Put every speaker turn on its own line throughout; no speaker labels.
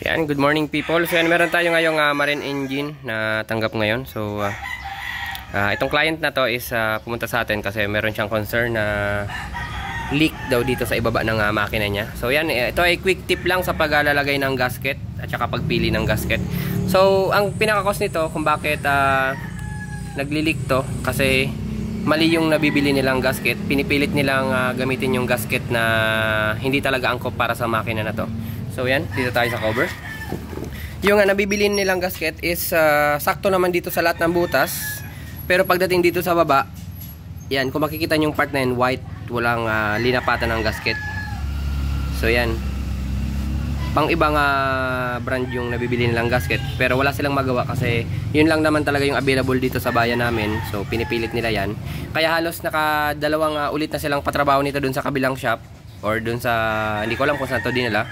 So yan, good morning people. So yan, meron tayo ngayong marine engine na tanggap ngayon. So itong client na to is pumunta sa atin kasi meron siyang concern na leak daw dito sa ibaba ng makina niya. So yan, ito ay quick tip lang sa paglalagay ng gasket at saka pagpili ng gasket. So ang pinaka-cause nito kung bakit nagli-leak to kasi mali yung nabibili nilang gasket. Pinipilit nilang gamitin yung gasket na hindi talaga angkop para sa makina na to. So yan, dito tayo sa cover. Yung nabibili nilang gasket is sakto naman dito sa lahat ng butas. Pero pagdating dito sa baba, yan, kung makikita yung part na yan, white, walang linapatan ng gasket. So yan, pang ibang brand yung nabibili nilang gasket, pero wala silang magawa kasi yun lang naman talaga yung available dito sa bayan namin. So pinipilit nila yan. Kaya halos nakadalawang ulit na silang patrabaho nito dun sa kabilang shop or dun sa, hindi ko alam kung saan to dinala.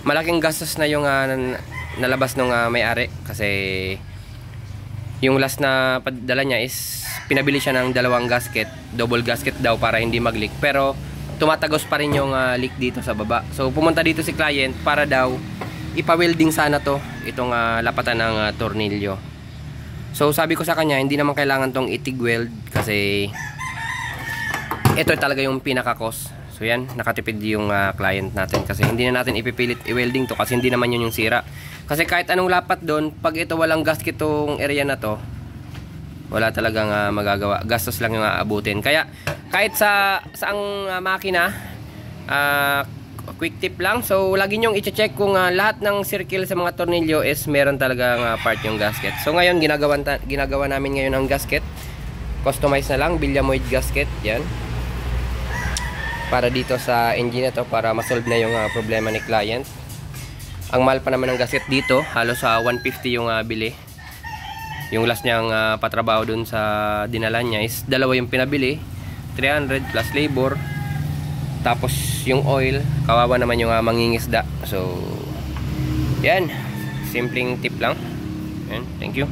Malaking gastos na yung nalabas nung may-ari kasi yung last na padala niya is pinabili siya ng dalawang gasket, double gasket daw para hindi mag-leak, pero tumatagos pa rin yung leak dito sa baba. So pumunta dito si client para daw ipa-welding sana to, itong lapatan ng tornilyo. So sabi ko sa kanya, hindi naman kailangan tong itig weld kasi ito talaga yung pinaka-cost. So yan, nakatipid yung client natin kasi hindi na natin ipipilit i-welding to kasi hindi naman yun yung sira. Kasi kahit anong lapat doon, pag ito walang gasket tong area na to, wala talagang magagawa. Gastos lang yung aabutin. Kaya kahit sa saang makina, quick tip lang. So lagi nyong i-check kung lahat ng circle sa mga tornilyo is meron talagang part yung gasket. So ngayon ginagawa namin ngayon ang gasket. Customize na lang, Villamoid gasket. Yan. Para dito sa engine na to, para ma-solve na yung problema ni client. Ang mahal pa naman ng gasket dito, halos sa 150 yung bili. Yung last niyang patrabaho dun sa dinala niya is dalawa yung pinabili, 300 plus labor. Tapos yung oil, kawawa naman yung mangingisda. So yan, simpleng tip lang. Yan, thank you.